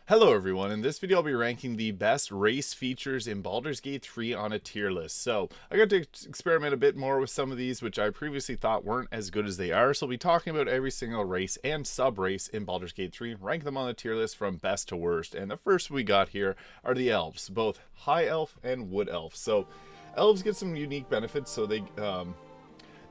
Hello everyone, in this video I'll be ranking the best race features in Baldur's Gate 3 on a tier list. So I got to experiment a bit more with some of these which I previously thought weren't as good as they are. So I'll be talking about every single race and sub-race in Baldur's Gate 3, rank them on the tier list from best to worst. And the first we got here are the Elves, both High Elf and Wood Elf. So Elves get some unique benefits, so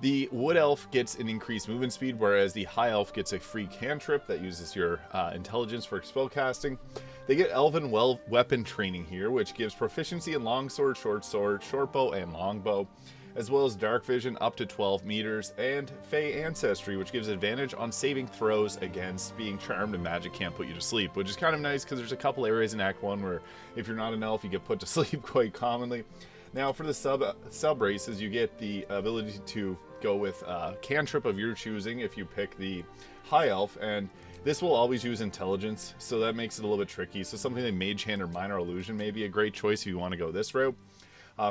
the Wood Elf gets an increased movement speed, whereas the High Elf gets a free cantrip that uses your intelligence for spellcasting. They get Elven weapon training here, which gives proficiency in longsword, shortbow, and longbow, as well as dark vision up to 12 meters, and Fey Ancestry, which gives advantage on saving throws against being charmed and magic can't put you to sleep, which is kind of nice because there's a couple areas in Act 1 where if you're not an elf, you get put to sleep quite commonly. Now for the sub races, you get the ability to go with cantrip of your choosing if you pick the High Elf, and this will always use intelligence, so that makes it a little bit tricky. So something like Mage Hand or Minor Illusion may be a great choice if you want to go this route.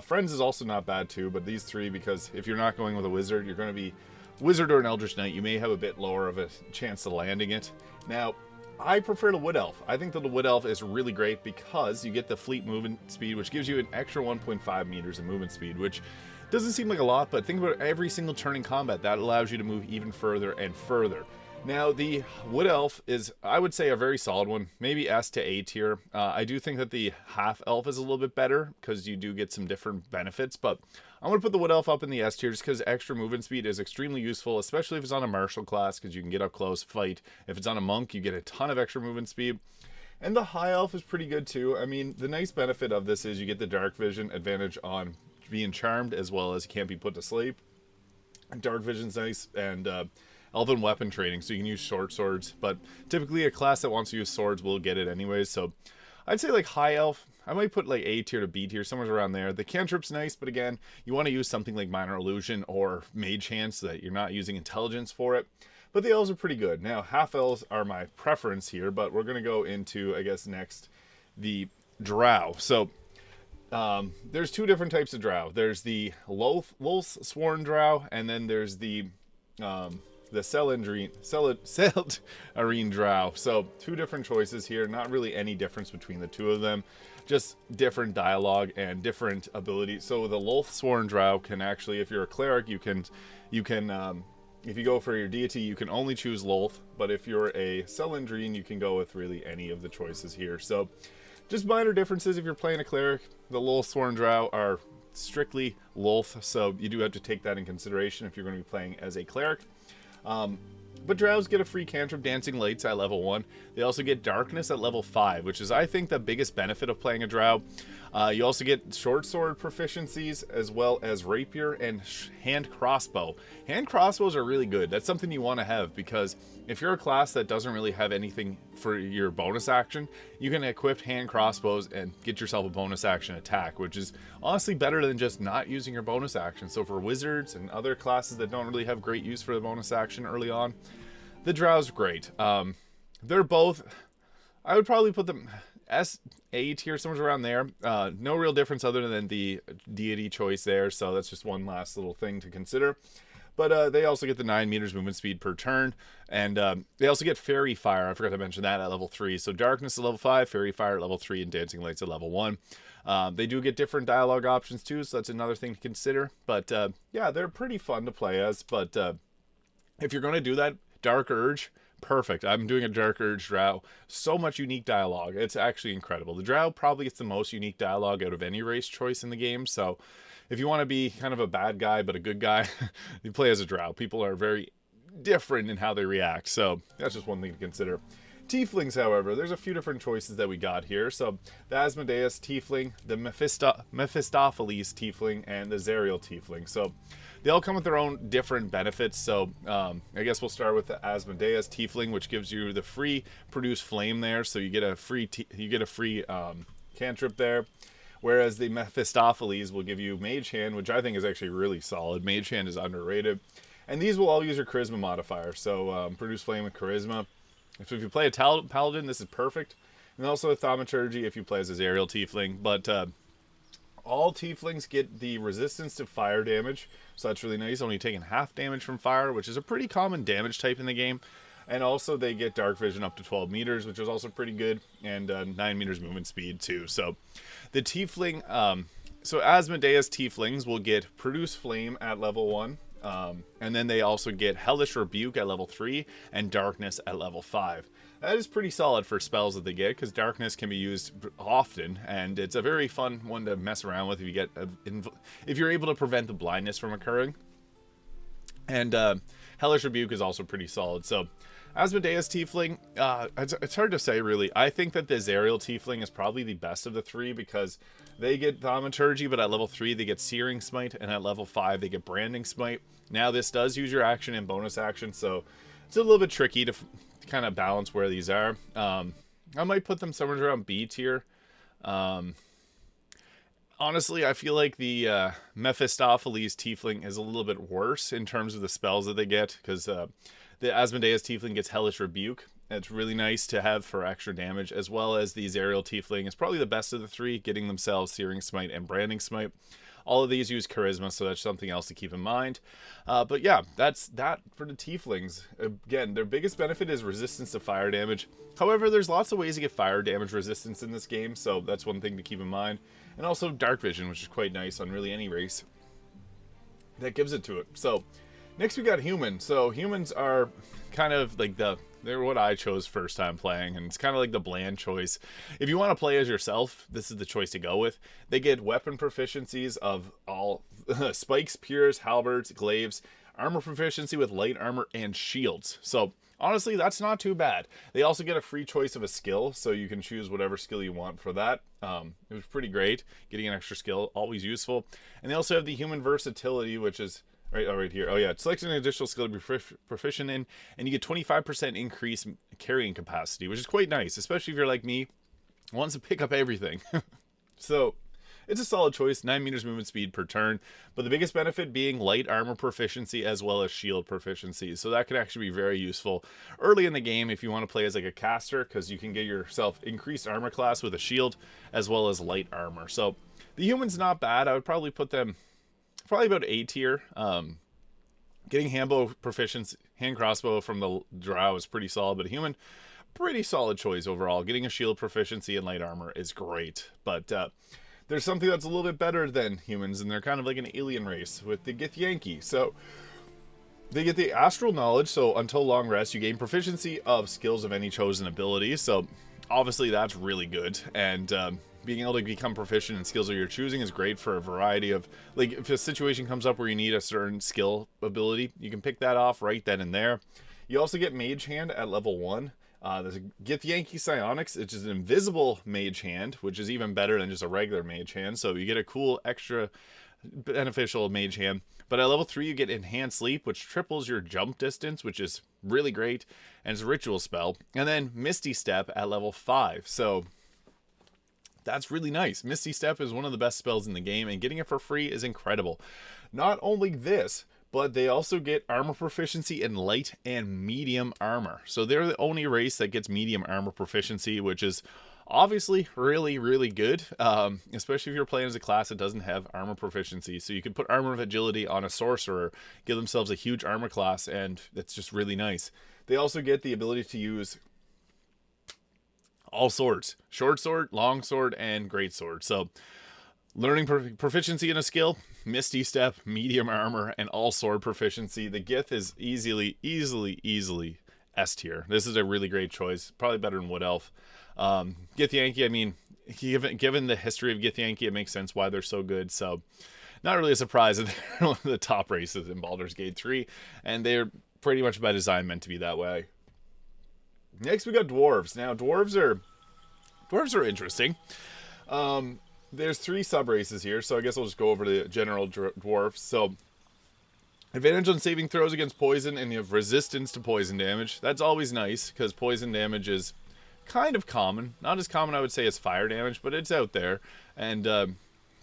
Friends is also not bad too, but these three, because if you're not going with a wizard, you're going to be wizard or an Eldritch Knight, you may have a bit lower of a chance of landing it. Now, I prefer the Wood Elf. I think that the Wood Elf is really great because you get the fleet movement speed, which gives you an extra 1.5 meters of movement speed, which doesn't seem like a lot, but think about every single turn in combat. That allows you to move even further and further. Now, the Wood Elf is, I would say, a very solid one, maybe S to A tier. I do think that the Half Elf is a little bit better because you do get some different benefits, but I'm going to put the Wood Elf up in the S tier just because extra movement speed is extremely useful, especially if it's on a martial class, because you can get up close, fight. If it's on a monk, you get a ton of extra movement speed. And the High Elf is pretty good too. I mean, the nice benefit of this is you get the dark vision advantage on being charmed, as well as you can't be put to sleep. Dark vision's nice, and Elven weapon training, so you can use short swords, but typically a class that wants to use swords will get it anyways. So I'd say like High Elf, I might put like A tier to B tier, somewhere around there. The cantrip's nice, but again, you want to use something like Minor Illusion or Mage Hand so that you're not using intelligence for it. But the elves are pretty good. Now, half elves are my preference here, but we're going to go into, I guess, next, the drow. So there's two different types of drow. There's the Lolth Sworn drow, and then there's the Celandrine drow. So two different choices here. Not really any difference between the two of them. Just different dialogue and different abilities. So the Lolth Sworn drow can actually, if you're a cleric, you can if you go for your deity, you can only choose Lolth. But if you're a Celandrine, you can go with really any of the choices here. So just minor differences. If you're playing a cleric, the Lolth Sworn drow are strictly Lolth, so you do have to take that in consideration if you're going to be playing as a cleric. But drows get a free cantrip, Dancing Lights, at level 1. They also get Darkness at level 5, which is, I think, the biggest benefit of playing a drow. You also get short sword proficiencies, as well as rapier and hand crossbow. Hand crossbows are really good. That's something you want to have, because if you're a class that doesn't really have anything for your bonus action, you can equip hand crossbows and get yourself a bonus action attack, which is honestly better than just not using your bonus action. So for wizards and other classes that don't really have great use for the bonus action early on, the drow's great. They're both, I would probably put them S, A tier, somewhere around there. No real difference other than the deity choice there, so that's just one last little thing to consider. But they also get the 9 meters movement speed per turn, and they also get Fairy Fire. I forgot to mention that at level 3. So Darkness at level 5, Fairy Fire at level 3, and Dancing Lights at level 1. They do get different dialogue options too, so that's another thing to consider. But yeah, they're pretty fun to play as. But if you're going to do that, Dark Urge, perfect. I'm doing a Dark Urge drow. So much unique dialogue. It's actually incredible. The drow probably gets the most unique dialogue out of any race choice in the game. So if you want to be kind of a bad guy but a good guy, you play as a drow. People are very different in how they react. So that's just one thing to consider. Tieflings, however, there's a few different choices that we got here. So the Asmodeus Tiefling, the Mephistopheles Tiefling, and the Zerial Tiefling. So they all come with their own different benefits. So I guess we'll start with the Asmodeus Tiefling, which gives you the free produce flame there. So you get a free cantrip there. Whereas the Mephistopheles will give you Mage Hand, which I think is actually really solid. Mage Hand is underrated. And these will all use your Charisma modifier. So produce flame with Charisma. So if you play a Paladin, this is perfect. And also a Thaumaturgy if you play as a Zerial Tiefling. But all Tieflings get the resistance to fire damage. So that's really nice. Only taking half damage from fire, which is a pretty common damage type in the game. And also they get dark vision up to 12 meters, which is also pretty good, and 9 meters movement speed too. So the tiefling, so Asmodeus tieflings will get produce flame at level 1. And then they also get hellish rebuke at level 3 and darkness at level 5. That is pretty solid for spells that they get, because darkness can be used often, and it's a very fun one to mess around with if you get if you're able to prevent the blindness from occurring. And hellish rebuke is also pretty solid. So Asmodeus tiefling, it's hard to say really. I think that the Zariel tiefling is probably the best of the three, because they get thaumaturgy, but at level 3 they get searing smite, and at level 5 they get branding smite. Now this does use your action and bonus action, so it's a little bit tricky to kind of balance where these are. I might put them somewhere around B tier. Honestly, I feel like the Mephistopheles tiefling is a little bit worse in terms of the spells that they get, because the Asmodeus tiefling gets hellish rebuke. It's really nice to have for extra damage, as well as the Zariel tiefling is probably the best of the three, getting themselves searing smite and branding smite. All of these use charisma, so that's something else to keep in mind. But yeah, that's that for the tieflings. Again, their biggest benefit is resistance to fire damage. However, there's lots of ways to get fire damage resistance in this game, so that's one thing to keep in mind. And also dark vision, which is quite nice on really any race that gives it to it. So next we got human. So humans are kind of like they're what I chose first time playing, and it's kind of like the bland choice. If you want to play as yourself, this is the choice to go with. They get weapon proficiencies of all spikes, piers, halberds, glaives, armor proficiency with light armor, and shields. So honestly, that's not too bad. They also get a free choice of a skill, so you can choose whatever skill you want for that. It was pretty great. Getting an extra skill, always useful. And they also have the human versatility, which is right here. Oh yeah, select an additional skill to be proficient in, and you get 25% increase carrying capacity, which is quite nice, especially if you're like me, wants to pick up everything. So it's a solid choice, 9 meters movement speed per turn, but the biggest benefit being light armor proficiency as well as shield proficiency. So that can actually be very useful early in the game if you want to play as like a caster, because you can get yourself increased armor class with a shield as well as light armor. So the human's not bad. I would probably put them probably about A tier. Getting handbow proficiency, hand crossbow from the drow is pretty solid, but a human, pretty solid choice overall. Getting a shield proficiency and light armor is great, but there's something that's a little bit better than humans, and they're kind of like an alien race with the Githyanki. So they get the astral knowledge, so until long rest you gain proficiency of skills of any chosen ability. So obviously that's really good, and being able to become proficient in skills that you're choosing is great for a variety of, like, if a situation comes up where you need a certain skill ability, you can pick that off right then and there. You also get Mage Hand at level 1. There's a Githyanki Psionics, which is an invisible Mage Hand, which is even better than just a regular Mage Hand, so you get a cool extra beneficial Mage Hand. But at level 3 you get Enhanced Leap, which triples your jump distance, which is really great, and it's a ritual spell. And then Misty Step at level 5, so that's really nice. Misty Step is one of the best spells in the game, and getting it for free is incredible. Not only this, but they also get armor proficiency in light and medium armor. So they're the only race that gets medium armor proficiency, which is obviously really, really good, especially if you're playing as a class that doesn't have armor proficiency. So you could put armor of agility on a sorcerer, give themselves a huge armor class, and that's just really nice. They also get the ability to use all swords, short sword, long sword, and great sword. So learning proficiency in a skill, Misty Step, medium armor, and all sword proficiency. The Gith is easily S tier. This is a really great choice, probably better than Wood Elf. Githyanki, I mean, given the history of Githyanki, it makes sense why they're so good. So not really a surprise that they're one of the top races in Baldur's Gate 3, and they're pretty much by design meant to be that way. Next we got dwarves. Now dwarves are interesting. There's 3 sub-races here, so I guess I'll just go over the general dwarfs. So advantage on saving throws against poison, and you have resistance to poison damage. That's always nice, because poison damage is kind of common. Not as common, I would say, as fire damage, but it's out there. And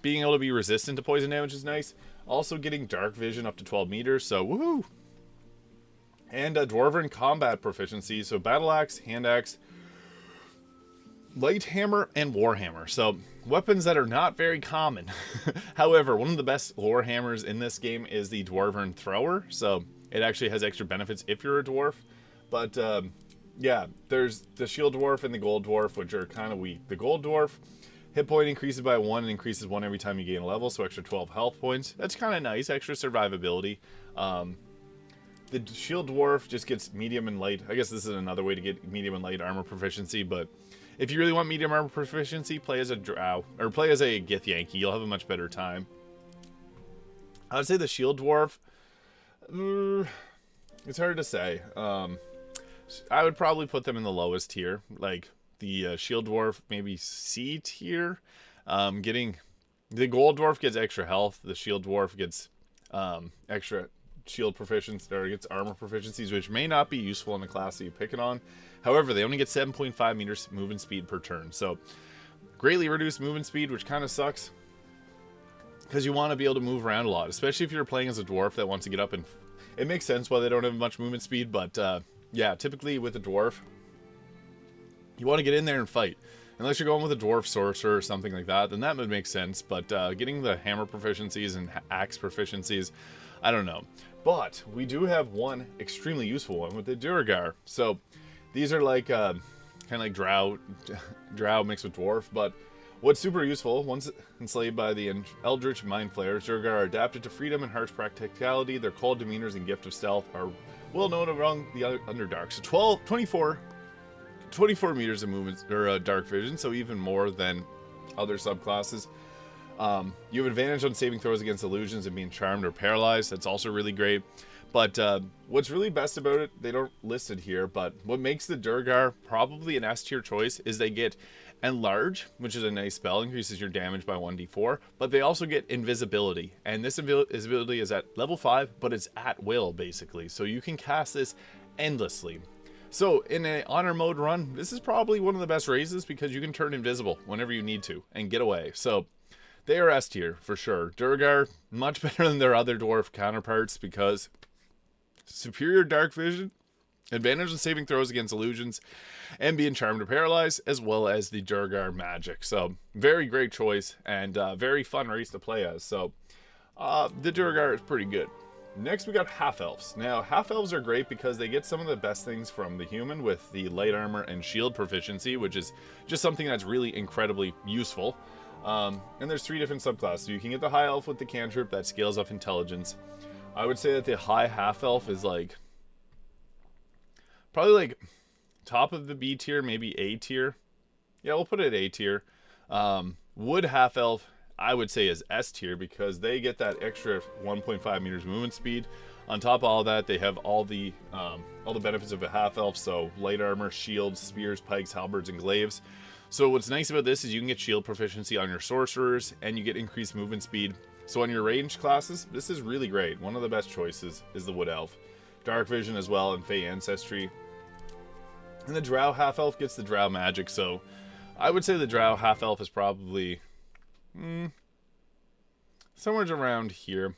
being able to be resistant to poison damage is nice. Also getting dark vision up to 12 meters, so woohoo! And Dwarven combat proficiency, so battle axe, hand axe, light hammer, and warhammer. So weapons that are not very common. However, one of the best lore hammers in this game is the Dwarven thrower, so it actually has extra benefits if you're a dwarf. But yeah, there's the Shield Dwarf and the Gold Dwarf, which are kind of weak. The Gold Dwarf, hit point increases by 1 and increases 1 every time you gain a level, so extra 12 health points. That's kind of nice, extra survivability. The Shield Dwarf just gets medium and light. I guess this is another way to get medium and light armor proficiency, but if you really want medium armor proficiency, play as a Drow, or play as a Githyan. You'll have a much better time. I would say the Shield Dwarf, it's hard to say. I would probably put them in the lowest tier, like the Shield Dwarf, maybe C tier. Getting the Gold Dwarf gets extra health. The Shield Dwarf gets extra shield proficiency, or gets armor proficiencies, which may not be useful in the class that you pick it on. However, they only get 7.5 meters movement speed per turn, so greatly reduced movement speed, which kind of sucks because you want to be able to move around a lot, especially if you're playing as a dwarf that wants to get up, and it makes sense why they don't have much movement speed. But yeah, typically with a dwarf, you want to get in there and fight. Unless you're going with a dwarf sorcerer or something like that, then that would make sense. But getting the hammer proficiencies and axe proficiencies, I don't know. But we do have one extremely useful one with the Duergar. So these are like kind of like drow mixed with dwarf. But what's super useful, once enslaved by the eldritch mind flayers, Durgar are adapted to freedom and harsh practicality. Their cold demeanors and gift of stealth are well known among the Underdark. So 24 meters of movement, or dark vision, so even more than other subclasses. You have advantage on saving throws against illusions and being charmed or paralyzed. That's also really great. But what's really best about it, they don't list it here, but what makes the Durgar probably an S tier choice is they get Enlarge, which is a nice spell, increases your damage by 1d4, but they also get Invisibility. And this invisibility is at level 5, but it's at will, basically. So you can cast this endlessly. So in an honor mode run, this is probably one of the best raises because you can turn invisible whenever you need to and get away. So they are S tier for sure. Durgar, much better than their other dwarf counterparts because superior dark vision, advantage in saving throws against illusions, and being charmed or paralyzed, as well as the Durgar magic. So very great choice and very fun race to play as. So the Durgar is pretty good. Next, we got half-elves. Now, half-elves are great because they get some of the best things from the human with the light armor and shield proficiency, which is just something that's really incredibly useful. And there's 3 different subclasses. You can get the high elf with the cantrip that scales up intelligence. I would say that the high half-elf is like probably like top of the B tier, maybe A tier. Yeah, we'll put it A tier. Wood half-elf, I would say, is S tier because they get that extra 1.5 meters movement speed. On top of all that, they have all the benefits of a half elf, so light armor, shields, spears, pikes, halberds, and glaives. So what's nice about this is you can get shield proficiency on your sorcerers, and you get increased movement speed. So on your ranged classes, this is really great. One of the best choices is the wood elf, dark vision as well, and fey ancestry. And the drow half elf gets the drow magic. So I would say the drow half elf is probably somewhere around here.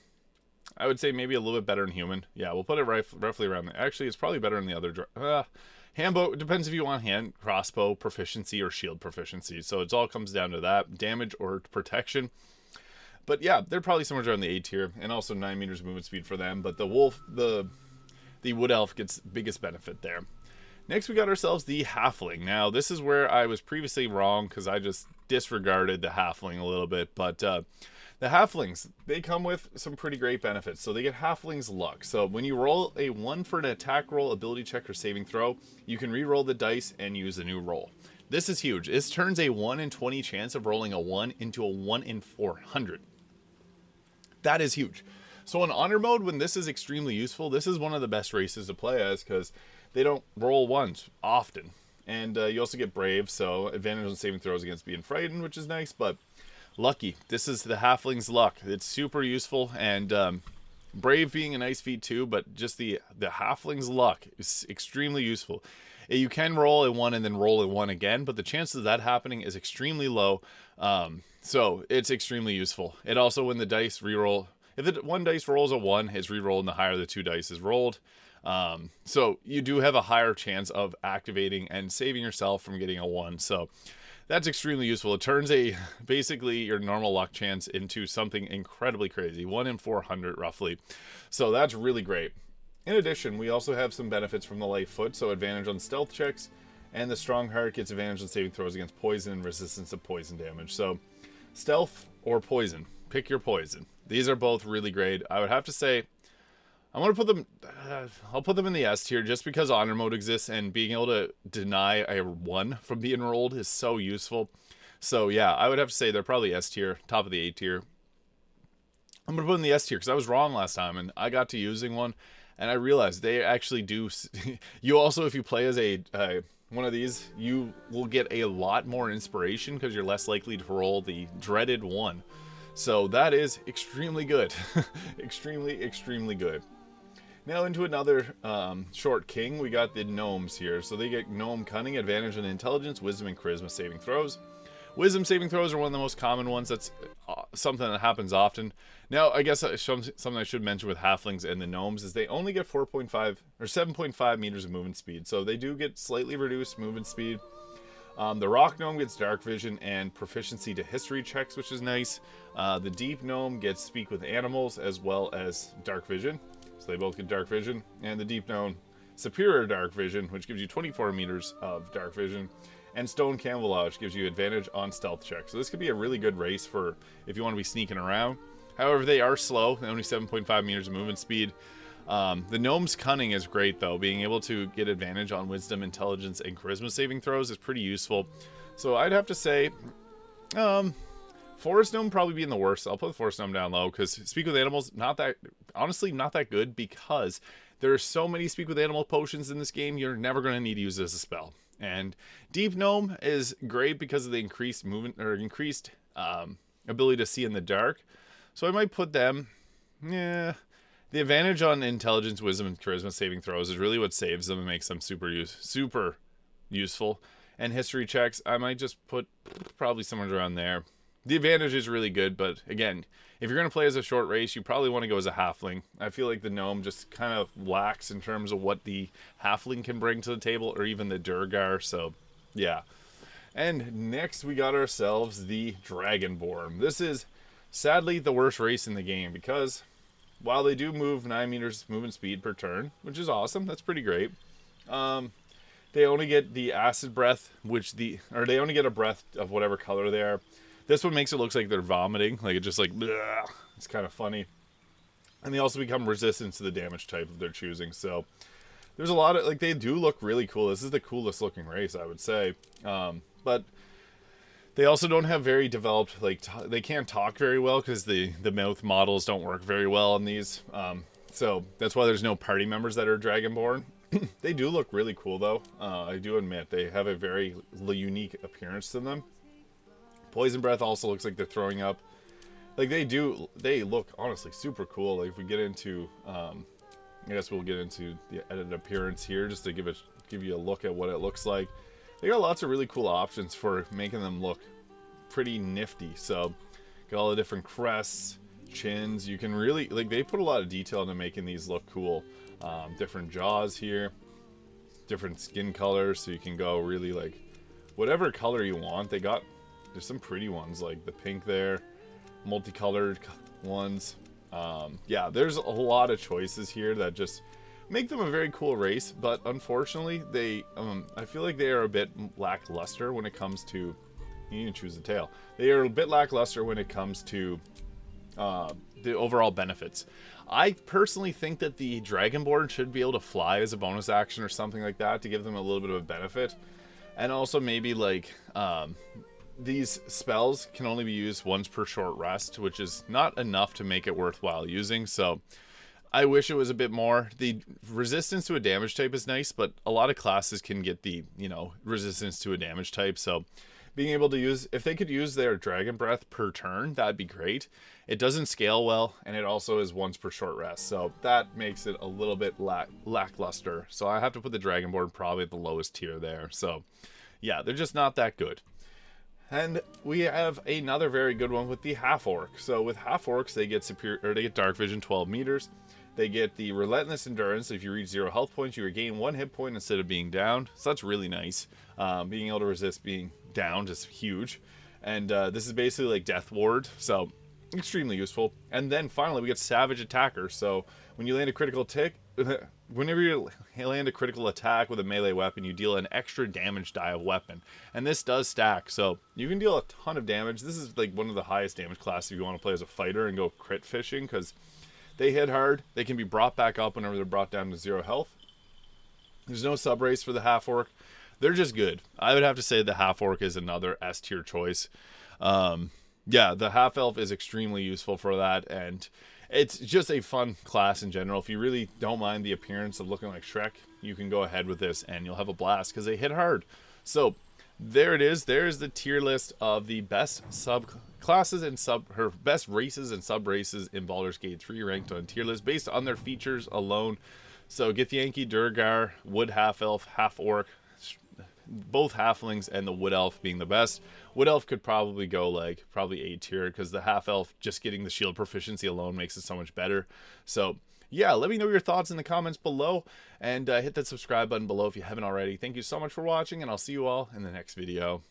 I would say maybe a little bit better than human. Yeah, we'll put it roughly around there. Actually, it's probably better than the other handbow. It depends if you want hand crossbow proficiency or shield proficiency. So it all comes down to that, damage or protection. But yeah, they're probably somewhere around the A tier, and also 9 meters movement speed for them. But the wolf, the wood elf gets biggest benefit there. Next, we got ourselves the halfling. Now, this is where I was previously wrong because I just disregarded the halfling a little bit. But the halflings, they come with some pretty great benefits. So they get halfling's luck. So when you roll a 1 for an attack roll, ability check, or saving throw, you can re-roll the dice and use a new roll. This is huge. This turns a 1 in 20 chance of rolling a 1 into a 1 in 400. That is huge. So in honor mode, when this is extremely useful, this is one of the best races to play as because they don't roll ones often. And you also get brave, so advantage on saving throws against being frightened, which is nice. But lucky, this is the halfling's luck. It's super useful, and brave being a nice feat too, but just the halfling's luck is extremely useful. You can roll a 1 and then roll a 1 again, but the chances of that happening is extremely low. So it's extremely useful. It also, when the dice reroll, if the one dice rolls a 1, it's rerolled, and the higher the 2 dice is rolled. So you do have a higher chance of activating and saving yourself from getting a 1. So that's extremely useful. It turns basically your normal luck chance into something incredibly crazy, 1 in 400 roughly. So that's really great. In addition, we also have some benefits from the light foot, so advantage on stealth checks, and the strong heart gets advantage on saving throws against poison and resistance to poison damage. So stealth or poison, pick your poison. These are both really great. I would have to say I'm going to put them, I'll put them in the S tier just because honor mode exists and being able to deny a 1 from being rolled is so useful. So yeah, I would have to say they're probably S tier, top of the A tier. I'm going to put in the S tier because I was wrong last time and I got to using one and I realized they actually do. You also, if you play as a one of these, you will get a lot more inspiration because you're less likely to roll the dreaded 1. So that is extremely good. extremely good. Now into another short king, we got the gnomes here. So they get gnome cunning, advantage on intelligence, wisdom, and charisma saving throws. Wisdom saving throws are one of the most common ones. That's something that happens often. Now, I guess something I should mention with halflings and the gnomes is they only get 4.5 or 7.5 meters of movement speed. So they do get slightly reduced movement speed. The rock gnome gets dark vision and proficiency to history checks, which is nice. The deep gnome gets speak with animals as well as dark vision. So they both get dark vision. And the deep gnome, superior dark vision, which gives you 24 meters of dark vision. And stone camouflage gives you advantage on stealth checks. So this could be a really good race for if you want to be sneaking around. However, they are slow. Only 7.5 meters of movement speed. The gnome's cunning is great, though. Being able to get advantage on wisdom, intelligence, and charisma saving throws is pretty useful. So I'd have to say forest gnome probably being the worst. I'll put the forest gnome down low because speak with animals, honestly not that good because there are so many speak with animal potions in this game, you're never going to need to use it as a spell. And deep gnome is great because of the increased movement or increased ability to see in the dark. So I might put them, the advantage on intelligence, wisdom, and charisma saving throws is really what saves them and makes them super useful. And history checks, I might just put probably somewhere around there. The advantage is really good, but again, if you're going to play as a short race, you probably want to go as a halfling. I feel like the gnome just kind of lacks in terms of what the halfling can bring to the table, or even the Durgar, so yeah. And next we got ourselves the Dragonborn. This is sadly the worst race in the game because while they do move 9 meters movement speed per turn, which is awesome, that's pretty great, they only get the acid breath, they only get a breath of whatever color they are. This one makes it look like they're vomiting, like it's just like, bleh. It's kind of funny. And they also become resistant to the damage type of their choosing, so there's a lot of, like, they do look really cool. This is the coolest looking race, I would say. But they also don't have very developed, like, they can't talk very well because the mouth models don't work very well on these. So that's why there's no party members that are Dragonborn. They do look really cool, though. I do admit they have a very unique appearance to them. Poison breath also looks like they're throwing up. Like they look honestly super cool. Like if we get into, I guess we'll get into the edited appearance here just to give you a look at what it looks like. They got lots of really cool options for making them look pretty nifty. So got all the different crests, chins. You can really, like, they put a lot of detail into making these look cool. Different jaws here, different skin colors, so you can go really like whatever color you want. There's some pretty ones like the pink there, multicolored ones. Yeah, there's a lot of choices here that just make them a very cool race, but unfortunately I feel like they are a bit lackluster when it comes to, you can choose the tail. They are a bit lackluster when it comes to the overall benefits. I personally think that the Dragonborn should be able to fly as a bonus action or something like that to give them a little bit of a benefit. And also maybe like these spells can only be used once per short rest, which is not enough to make it worthwhile using. So I wish it was a bit more. The resistance to a damage type is nice, but a lot of classes can get the, resistance to a damage type. So being able to use, if they could use their dragon breath per turn, that'd be great. It doesn't scale well, and it also is once per short rest. So that makes it a little bit lackluster. So I have to put the Dragonborn probably at the lowest tier there. So yeah, they're just not that good. And we have another very good one with the half-orc. So with half-orcs, they get dark vision 12 meters. They get the relentless endurance. If you reach 0 health points, you regain 1 hit point instead of being down. So that's really nice. Being able to resist being down is huge. And this is basically like Death Ward, so extremely useful. And then finally, we get Savage Attacker. So when you land a critical whenever you land a critical attack with a melee weapon, you deal an extra damage die of weapon, and this does stack, so you can deal a ton of damage. This is like one of the highest damage classes if you want to play as a fighter and go crit fishing, because they hit hard. They can be brought back up whenever they're brought down to 0 health. There's no sub race for the half orc. They're just good. I would have to say the half orc is another S tier choice. Yeah, the half elf is extremely useful for that, and it's just a fun class in general. If you really don't mind the appearance of looking like Shrek, you can go ahead with this and you'll have a blast because they hit hard. So there it is. There's the tier list of the best subclasses and best races and sub races in Baldur's Gate 3 ranked on tier list based on their features alone. So Githyanki, Durgar, Wood half elf, half orc, both halflings, and the wood elf being the best. Wood elf could probably go like probably A tier because the half elf, just getting the shield proficiency alone makes it so much better. So yeah, let me know your thoughts in the comments below, and hit that subscribe button below if you haven't already. Thank you so much for watching, and I'll see you all in the next video.